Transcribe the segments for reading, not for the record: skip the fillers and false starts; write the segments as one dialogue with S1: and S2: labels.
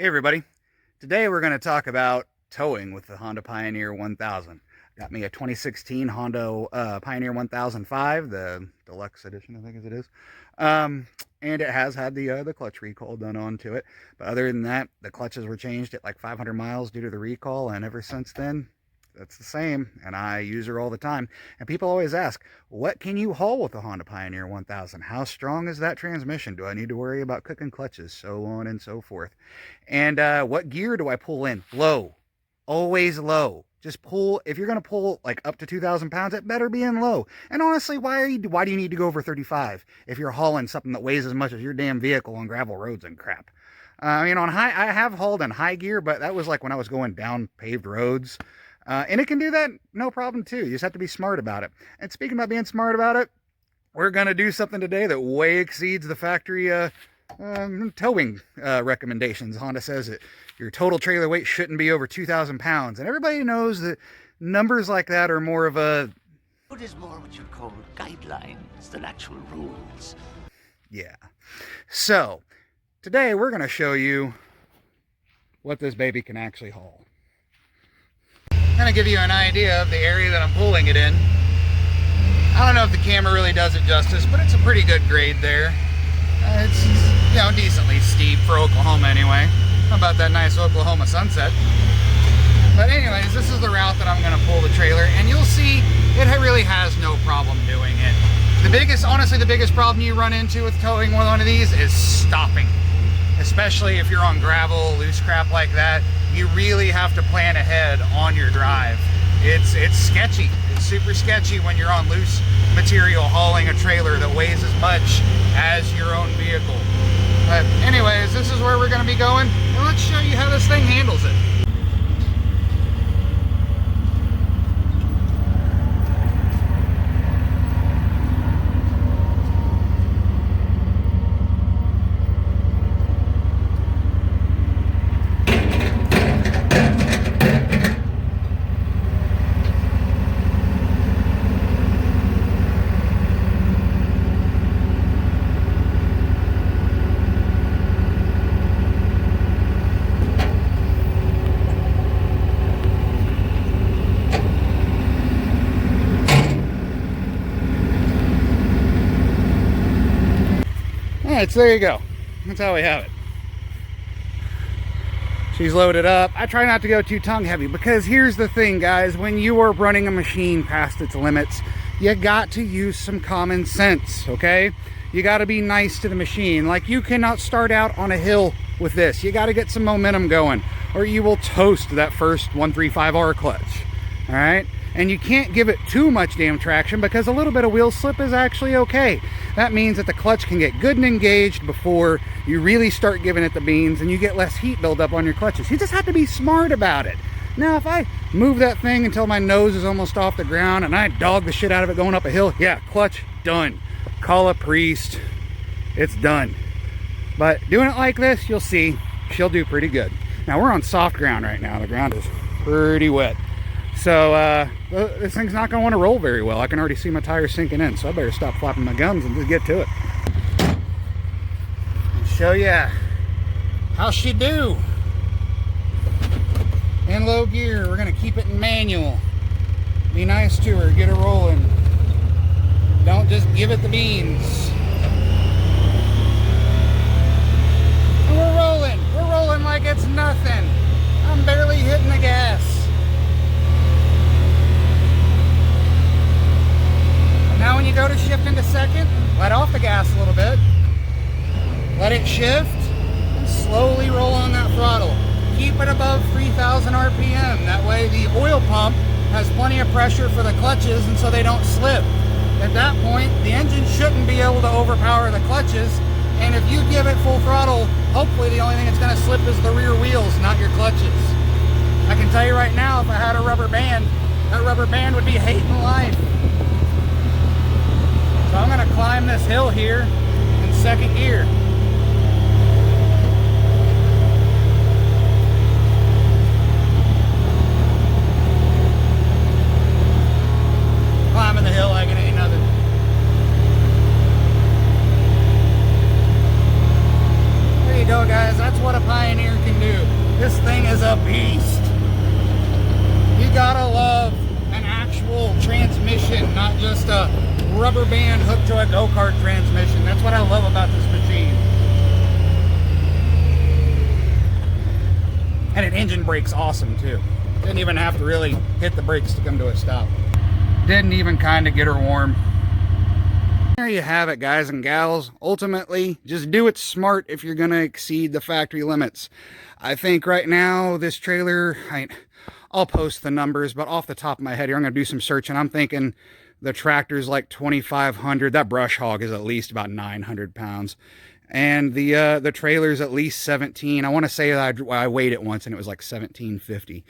S1: Hey everybody, today we're going to talk about towing with the Honda Pioneer 1000. Got me a 2016 Honda Pioneer 1005, the deluxe edition I think as it is. And it has had the clutch recall done onto it. But other than that, the clutches were changed at like 500 miles due to the recall, and ever since then, that's the same, and I use her all the time. And people always ask, what can you haul with the Honda Pioneer 1000? How strong is that transmission? Do I need to worry about cooking clutches? So on and so forth. And what gear do I pull in? Low. Always low. Just pull, if you're going to pull like up to 2,000 pounds, it better be in low. And honestly, why do you need to go over 35 if you're hauling something that weighs as much as your damn vehicle on gravel roads and crap? On high, I have hauled in high gear, but that was like when I was going down paved roads. And it can do that no problem too. You just have to be smart about it. And speaking about being smart about it, we're going to do something today that way exceeds the factory towing recommendations. Honda says that your total trailer weight shouldn't be over 2,000 pounds. And everybody knows that numbers like that are more of a...
S2: It is more what you'd call guidelines than actual rules.
S1: Yeah. So, today we're going to show you what this baby can actually haul. I'm going to give you an idea of the area that I'm pulling it in. I don't know if the camera really does it justice, but it's a pretty good grade there. It's, decently steep for Oklahoma anyway. How about that nice Oklahoma sunset? But anyways, this is the route that I'm going to pull the trailer, and you'll see it really has no problem doing it. Honestly, the biggest problem you run into with towing one of these is stopping. Especially if you're on gravel, loose crap like that. You really have to plan ahead on your drive. It's sketchy. It's super sketchy when you're on loose material hauling a trailer that weighs as much as your own vehicle. But anyways, this is where we're going to be going, and let's show you how this thing handles it. Alright, so there you go. That's how we have it. She's loaded up. I try not to go too tongue heavy because here's the thing, guys. When you are running a machine past its limits, you got to use some common sense, okay? You got to be nice to the machine. Like, you cannot start out on a hill with this. You got to get some momentum going, or you will toast that first 135R clutch, all right? And you can't give it too much damn traction because a little bit of wheel slip is actually okay. That means that the clutch can get good and engaged before you really start giving it the beans, and you get less heat buildup on your clutches. You just have to be smart about it. Now, if I move that thing until my nose is almost off the ground and I dog the shit out of it going up a hill, yeah, clutch, done. Call a priest. It's done. But doing it like this, you'll see, she'll do pretty good. Now, we're on soft ground right now. The ground is pretty wet. So this thing's not going to want to roll very well. I can already see my tires sinking in, so I better stop flapping my gums and just get to it. And show you how she do. In low gear, we're going to keep it in manual. Be nice to her, get her rolling. Don't just give it the beans. And we're rolling. We're rolling like it's nothing. I'm barely hitting the gas. Now when you go to shift into second, let off the gas a little bit. Let it shift and slowly roll on that throttle. Keep it above 3,000 RPM. That way the oil pump has plenty of pressure for the clutches and so they don't slip. At that point, the engine shouldn't be able to overpower the clutches. And if you give it full throttle, hopefully the only thing that's going to slip is the rear wheels, not your clutches. I can tell you right now, if I had a rubber band, that rubber band would be hating life. So I'm going to climb this hill here in second gear. Climbing the hill like it ain't nothing. There you go, guys. That's what a Pioneer can do. beast. You gotta love an actual transmission, not just a rubber band hooked to a go-kart transmission. That's what I love about this machine. And it engine brakes awesome too. Didn't even have to really hit the brakes to come to a stop. Didn't even kind of get her warm. There you have it, guys and gals. Ultimately, just do it smart if you're going to exceed the factory limits. I think right now this trailer, I'll post the numbers, but off the top of my head here, I'm going to do some searching. I'm thinking the tractor's like 2,500. That brush hog is at least about 900 pounds. And the trailer's at least 17. I want to say that I weighed it once and it was like 1750.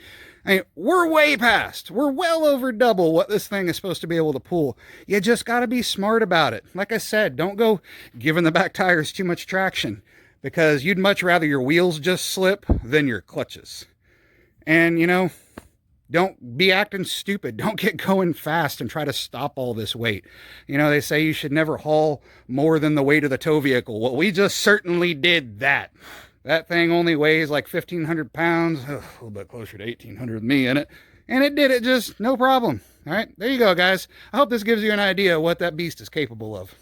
S1: We're way past. We're well over double what this thing is supposed to be able to pull. You just got to be smart about it. Like I said, don't go giving the back tires too much traction, because you'd much rather your wheels just slip than your clutches. And, you know, don't be acting stupid. Don't get going fast and try to stop all this weight. You know, they say you should never haul more than the weight of the tow vehicle. Well, we just certainly did that. That thing only weighs like 1,500 pounds, a little bit closer to 1,800 with me in it. And it did it just no problem. All right, there you go, guys. I hope this gives you an idea of what that beast is capable of.